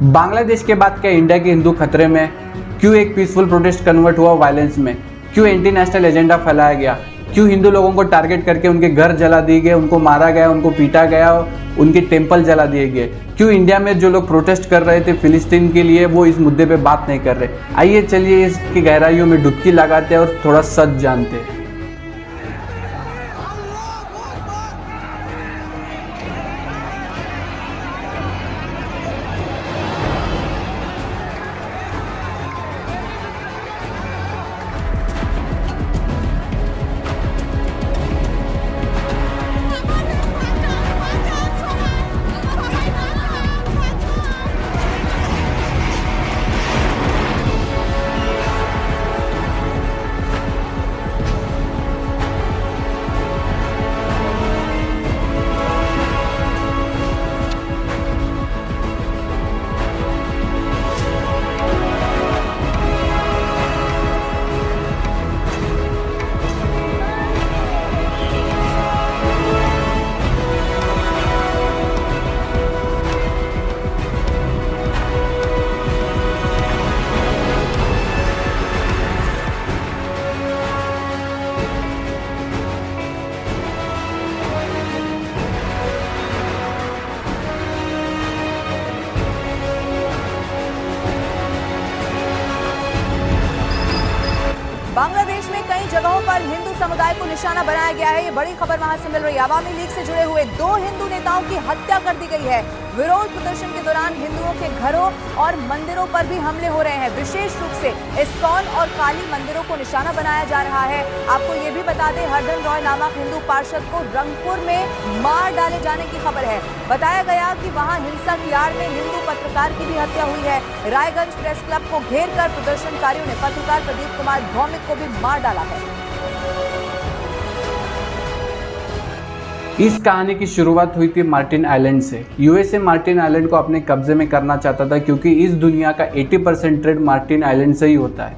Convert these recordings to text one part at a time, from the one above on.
बांग्लादेश के बाद क्या इंडिया के हिंदू खतरे में? क्यों एक पीसफुल प्रोटेस्ट कन्वर्ट हुआ वायलेंस में? क्यों एंटी नेशनल एजेंडा फैलाया गया? क्यों हिंदू लोगों को टारगेट करके उनके घर जला दिए गए, उनको मारा गया, उनको पीटा गया, उनके टेम्पल जला दिए गए? क्यों इंडिया में जो लोग प्रोटेस्ट कर रहे थे फिलिस्तीन के लिए वो इस मुद्दे पे बात नहीं कर रहे? आइए चलिए इसकी गहराइयों में डुबकी लगाते हैं और थोड़ा सच जानते हैं। बांग्लादेश में कई जगहों पर हिंदू समुदाय को निशाना बनाया गया है। ये बड़ी खबर वहां से मिल रही है। अवामी लीग से जुड़े हुए 2 हिंदू नेताओं की हत्या कर दी गई है। विरोध प्रदर्शन के दौरान हिंदुओं के घरों और मंदिरों पर भी हमले हो रहे हैं। विशेष रूप से इस्कॉन और काली मंदिरों को निशाना बनाया जा रहा है। आपको ये भी बता दें, हरधन रॉय नामक हिंदू पार्षद को रंगपुर में मार डाले जाने की खबर है। बताया गया कि वहां हिंसा की आड़ में हिंदू पत्रकार की भी हत्या हुई है। रायगंज प्रेस क्लब को घेर कर प्रदर्शनकारियों ने पत्रकार प्रदीप कुमार भौमिक को भी मार डाला है। इस कहानी की शुरुआत हुई थी मार्टिन आइलैंड से। यूएसए मार्टिन आइलैंड को अपने कब्जे में करना चाहता था क्योंकि इस दुनिया का 80% ट्रेड मार्टिन आइलैंड से ही होता है।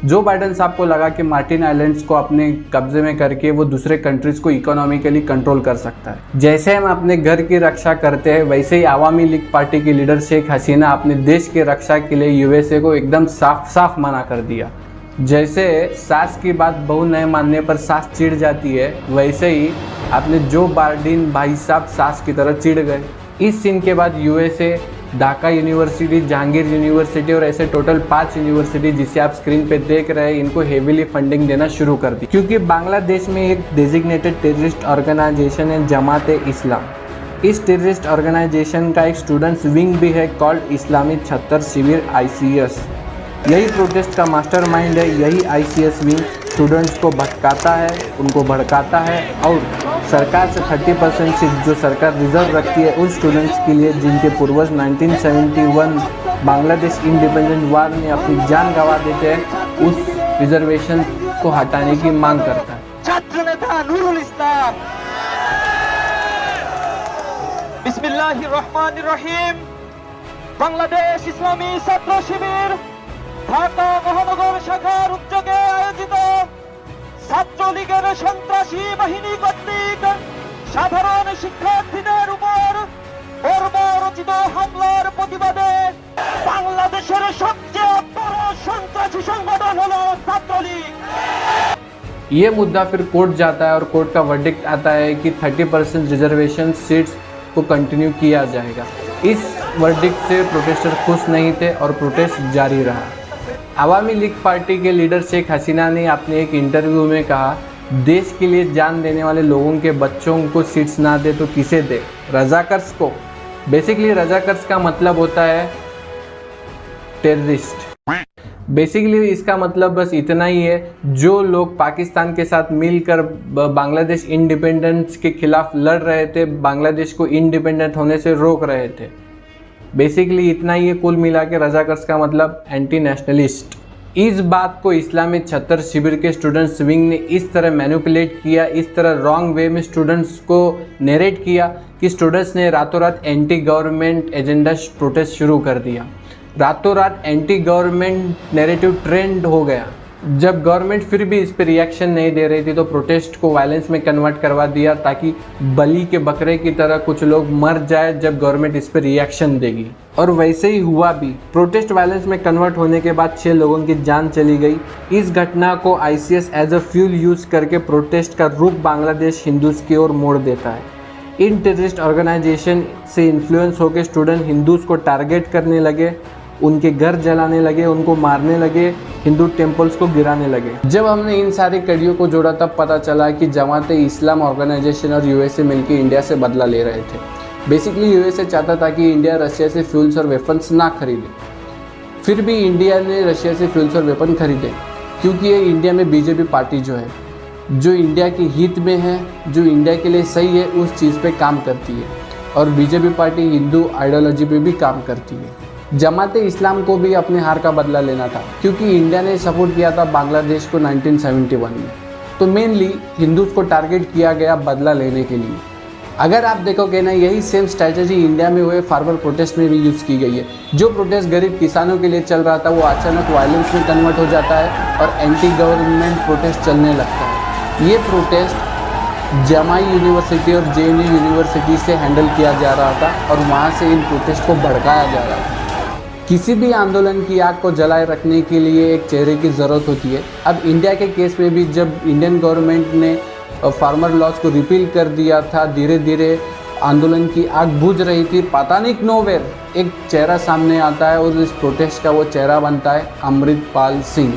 जो बाइडेन साहब को लगा कि मार्टिन आइलैंड्स को अपने कब्जे में करके वो दूसरे कंट्रीज को इकोनॉमिकली कंट्रोल कर सकता है। जैसे हम अपने घर की रक्षा करते हैं वैसे ही आवामी लीग पार्टी की लीडर शेख हसीना अपने देश की रक्षा के लिए यूएसए को एकदम साफ साफ मना कर दिया। जैसे सास की बात बहू नहीं मानने पर सास चिढ़ जाती है, वैसे ही अपने जो बाइडेन भाई साहब सास की तरह चिढ़ गए। इस सीन के बाद USA Dhaka university, Jahangir university और ऐसे टोटल 5 यूनिवर्सिटी जिसे आप स्क्रीन पे देख रहे हैं, इनको हेवीली फंडिंग देना शुरू कर दी क्योंकि बांग्लादेश में एक डेजिग्नेटेड टेररिस्ट ऑर्गेनाइजेशन है जमात इस्लाम। इस टेररिस्ट ऑर्गेनाइजेशन का एक स्टूडेंट्स विंग भी है कॉल्ड इस्लामी छत्तर शिविर ICS। यही प्रोटेस्ट का मास्टरमाइंड है। यही ICS विंग स्टूडेंट्स को भटकाता है, उनको भड़काता है और सरकार से 30% सीट जो सरकार रिजर्व रखती है उन स्टूडेंट्स के लिए जिनके पूर्वज 1971 बांग्लादेश इंडिपेंडेंट वार में अपनी जान गंवा देते हैं, उस रिजर्वेशन को हटाने की मांग करता है। छात्र नेता नूरुल इस्लाम। बिस्मिल्लाहिर्रहमानिर्रहीम। বাংলাদেশ ইসলামী ছাত্র শিবির ঢাকা মহানগর শাখার উদ্যোগে আয়োজিত ছাত্রলীগের সন্ত্রাসী বাহিনী কর্তৃক সাধারণ শিক্ষার্থীদের উপর বর্বরচিত হামলার প্রতিবাদে বাংলাদেশের সবচেয়ে বড় সন্ত্রাসী সংগঠন হলো ছাত্রলীগ। ये मुद्दा फिर कोर्ट जाता है और कोर्ट का वर्डिक्ट आता है कि 30% रिजर्वेशन सीट्स को कंटिन्यू किया जाएगा। इस वर्डिक्ट से प्रोटेस्टर खुश नहीं थे और प्रोटेस्ट जारी रहा। आवामी लीग पार्टी के लीडर शेख हसीना ने अपने एक इंटरव्यू में कहा, देश के लिए जान देने वाले लोगों के बच्चों को सीट्स ना दे तो किसे दे? रजाकर्स को। बेसिकली रजाकर्स का मतलब होता है टेररिस्ट। बेसिकली इसका मतलब बस इतना ही है, जो लोग पाकिस्तान के साथ मिलकर बांग्लादेश इंडिपेंडेंस के खिलाफ लड़ रहे थे, बांग्लादेश को इंडिपेंडेंट होने से रोक रहे थे। बेसिकली इतना ही है। कुल मिला के रजाकर्स का मतलब एंटी नेशनलिस्ट। इस बात को इस्लामी छत्तर शिविर के स्टूडेंट्स विंग ने इस तरह मैनिपुलेट किया, इस तरह रॉन्ग वे में स्टूडेंट्स को नरेट किया कि स्टूडेंट्स ने रातों रात एंटी गवर्नमेंट एजेंडा प्रोटेस्ट शुरू कर दिया। रातों रात एंटी गवर्नमेंट नैरेटिव ट्रेंड हो गया। जब गवर्नमेंट फिर भी इस पर रिएक्शन नहीं दे रही थी तो प्रोटेस्ट को वायलेंस में कन्वर्ट करवा दिया ताकि बलि के बकरे की तरह कुछ लोग मर जाए जब गवर्नमेंट इस पर रिएक्शन देगी। और वैसे ही हुआ भी। प्रोटेस्ट वायलेंस में कन्वर्ट होने के बाद 6 लोगों की जान चली गई। इस घटना को ICS as a fuel use करके प्रोटेस्ट का रुख बांग्लादेश हिंदूज़ की ओर मोड़ देता है। इन टेररिस्ट ऑर्गेनाइजेशन से इन्फ्लुएंस होकर स्टूडेंट हिंदूज़ को टारगेट करने लगे, उनके घर जलाने लगे, उनको मारने लगे, हिंदू टेम्पल्स को गिराने लगे। जब हमने इन सारी कड़ियों को जोड़ा तब पता चला कि जमात इस्लाम ऑर्गेनाइजेशन और USA मिलकर इंडिया से बदला ले रहे थे। बेसिकली USA चाहता था कि इंडिया रशिया से फ्यूल्स और वेपन्स ना खरीदे। फिर भी इंडिया ने रशिया से फ्यूल्स और वेपन खरीदे क्योंकि ये इंडिया में BJP पार्टी जो है, जो इंडिया के हित में है, जो इंडिया के लिए सही है, उस चीज़ पे काम करती है। और BJP पार्टी हिंदू आइडियोलॉजी पे भी काम करती है। जमात इस्लाम को भी अपने हार का बदला लेना था क्योंकि इंडिया ने सपोर्ट किया था बांग्लादेश को 1971 में। तो मेनली हिंदूज़ को टारगेट किया गया बदला लेने के लिए। अगर आप देखोगे ना, यही सेम स्ट्रैटेजी इंडिया में हुए फार्मर प्रोटेस्ट में भी यूज़ की गई है। जो प्रोटेस्ट गरीब किसानों के लिए चल रहा था वो अचानक वायलेंस में कन्वर्ट हो जाता है और एंटी गवर्नमेंट प्रोटेस्ट चलने लगता है। ये प्रोटेस्ट जमाई यूनिवर्सिटी और JNU यूनिवर्सिटी से हैंडल किया जा रहा था और वहाँ से इन प्रोटेस्ट को भड़काया जा रहा था। किसी भी आंदोलन की आग को जलाए रखने के लिए एक चेहरे की ज़रूरत होती है। अब इंडिया के केस में भी जब इंडियन गवर्नमेंट ने फार्मर लॉज को रिपील कर दिया था, धीरे धीरे आंदोलन की आग बुझ रही थी। पता नहीं नोवेयर एक चेहरा सामने आता है और इस प्रोटेस्ट का वो चेहरा बनता है अमृतपाल सिंह।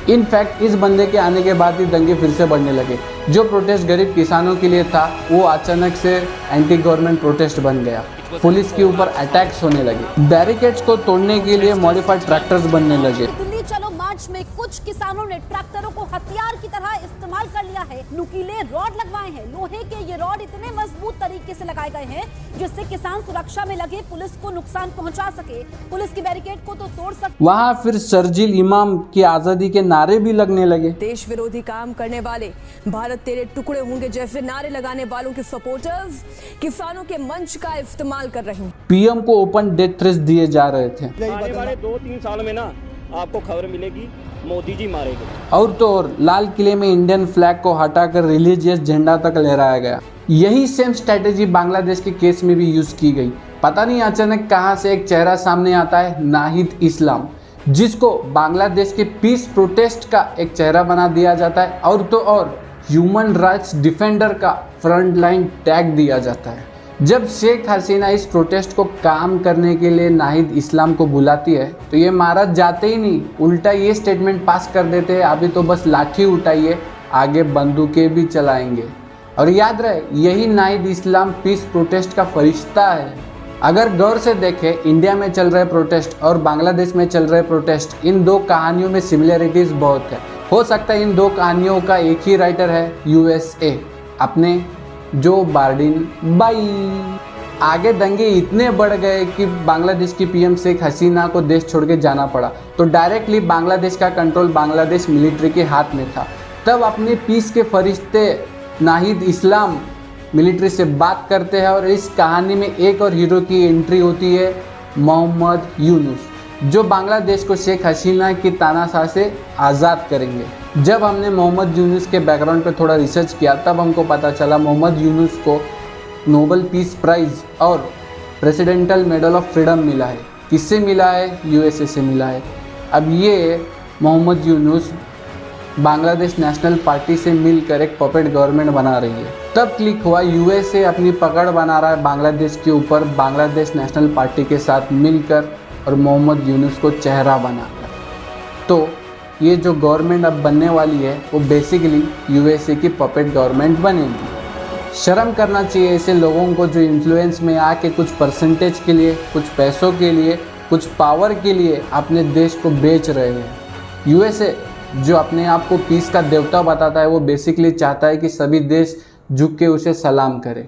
इनफैक्ट इस बंदे के आने के बाद ही दंगे फिर से बढ़ने लगे। जो प्रोटेस्ट गरीब किसानों के लिए था वो अचानक से एंटी गवर्नमेंट प्रोटेस्ट बन गया। पुलिस के ऊपर अटैक्स होने लगे, बैरिकेड्स को तोड़ने के लिए मॉडिफाइड ट्रैक्टर्स बनने लगे। दिल्ली चलो मार्च में कुछ किसानों ने ट्रैक्टरों को हथियार की तरह इस्तेमाल कर लिया है। नुकीले रॉड लगवाए हैं। लोहे के ये रॉड इतने मजबूत तरीके से लगाए गए हैं जिससे किसान सुरक्षा में लगे पुलिस को नुकसान पहुंचा सके। पुलिस की बैरिकेड को तो तोड़ सकते। वहाँ फिर शर्जील इमाम की आज़ादी के नारे भी लगने लगे। देश विरोधी काम करने वाले, भारत तेरे टुकड़े होंगे जैसे नारे लगाने वालों के सपोर्टर्स किसानों के मंच का इस्तेमाल कर रहे हैं। PM को ओपन डेथ थ्रेट्स दिए जा रहे थे। आने वाले 2-3 साल में ना आपको खबर मिलेगी मोदी जी मारेंगे। और तो और लाल किले में इंडियन फ्लैग को हटाकर रिलीजियस झंडा तक लहराया गया। यही सेम स्ट्रैटेजी बांग्लादेश के केस में भी यूज की गई। पता नहीं अचानक कहां से एक चेहरा सामने आता है, नाहिद इस्लाम, जिसको बांग्लादेश के पीस प्रोटेस्ट का एक चेहरा बना दिया जाता है। और तो और ह्यूमन राइट्स डिफेंडर का फ्रंट लाइन टैग दिया जाता है। जब शेख हसीना इस प्रोटेस्ट को काम करने के लिए नाहिद इस्लाम को बुलाती है तो ये महाराज जाते ही नहीं, उल्टा ये स्टेटमेंट पास कर देते हैं, अभी तो बस लाठी उठाइए, आगे बंदूकें भी चलाएंगे। और याद रहे, यही नाहिद इस्लाम पीस प्रोटेस्ट का फरिश्ता है। अगर गौर से देखें, इंडिया में चल रहे प्रोटेस्ट और बांग्लादेश में चल रहे प्रोटेस्ट, इन दो कहानियों में सिमिलरिटीज़ बहुत है। हो सकता है इन दो कहानियों का एक ही राइटर है, USA, अपने जो बार्डिन बाई। आगे दंगे इतने बढ़ गए कि बांग्लादेश की PM शेख हसीना को देश छोड़ के जाना पड़ा। तो डायरेक्टली बांग्लादेश का कंट्रोल बांग्लादेश मिलिट्री के हाथ में था। तब अपने पीस के फरिश्ते नाहिद इस्लाम मिलिट्री से बात करते हैं और इस कहानी में एक और हीरो की एंट्री होती है, मोहम्मद यूनुस, जो बांग्लादेश को शेख हसीना की तानाशाह से आज़ाद करेंगे। जब हमने मोहम्मद यूनुस के बैकग्राउंड पे थोड़ा रिसर्च किया तब हमको पता चला मोहम्मद यूनुस को नोबेल पीस प्राइज़ और प्रेसिडेंटल मेडल ऑफ फ्रीडम मिला है। किससे मिला है? USA से मिला है। अब ये मोहम्मद यूनुस बांग्लादेश नेशनल पार्टी से मिलकर एक पपेट गवर्नमेंट बना रही है। तब क्लिक हुआ, USA अपनी पकड़ बना रहा है बांग्लादेश के ऊपर, बांग्लादेश नेशनल पार्टी के साथ मिलकर और मोहम्मद यूनुस को चेहरा बनाकर। तो ये जो गवर्नमेंट अब बनने वाली है वो बेसिकली USA की पपेट गवर्नमेंट बनेगी। शर्म करना चाहिए ऐसे लोगों को जो इन्फ्लुएंस में आके कुछ परसेंटेज के लिए, कुछ पैसों के लिए, कुछ पावर के लिए अपने देश को बेच रहे हैं। USA जो अपने आप को पीस का देवता बताता है, वो बेसिकली चाहता है कि सभी देश झुक के उसे सलाम करें।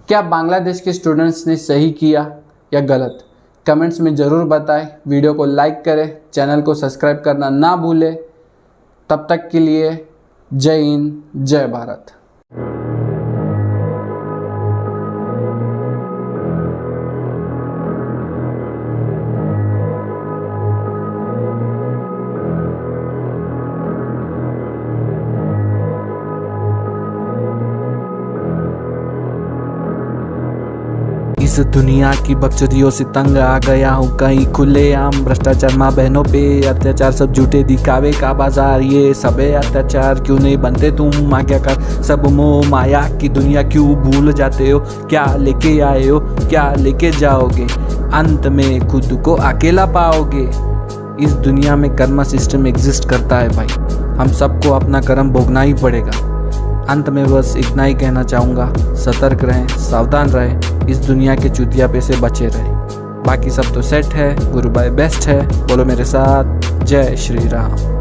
क्या बांग्लादेश के स्टूडेंट्स ने सही किया या गलत? कमेंट्स में ज़रूर बताएं। वीडियो को लाइक करें, चैनल को सब्सक्राइब करना ना भूलें। तब तक के लिए जय हिंद, जय भारत। इस दुनिया की बकचोदियों से तंग आ गया हूँ, कहीं खुलेआम भ्रष्टाचार, माँ बहनों पे अत्याचार, सब झूठे दिखावे का बाजार, ये सब है अत्याचार। क्यों नहीं बनते तुम आज्ञाकार, सब मोह माया की दुनिया क्यों भूल जाते हो? क्या लेके आए हो, क्या लेके जाओगे? अंत में खुद को अकेला पाओगे। इस दुनिया में कर्मा सिस्टम एग्जिस्ट करता है भाई, हम सबको अपना कर्म भोगना ही पड़ेगा। अंत में बस इतना ही कहना चाहूँगा, सतर्क रहें, सावधान रहें, इस दुनिया के चुतियापे से बचे रहें। बाकी सब तो सेट है, गुरु भाई बेस्ट है। बोलो मेरे साथ, जय श्री राम।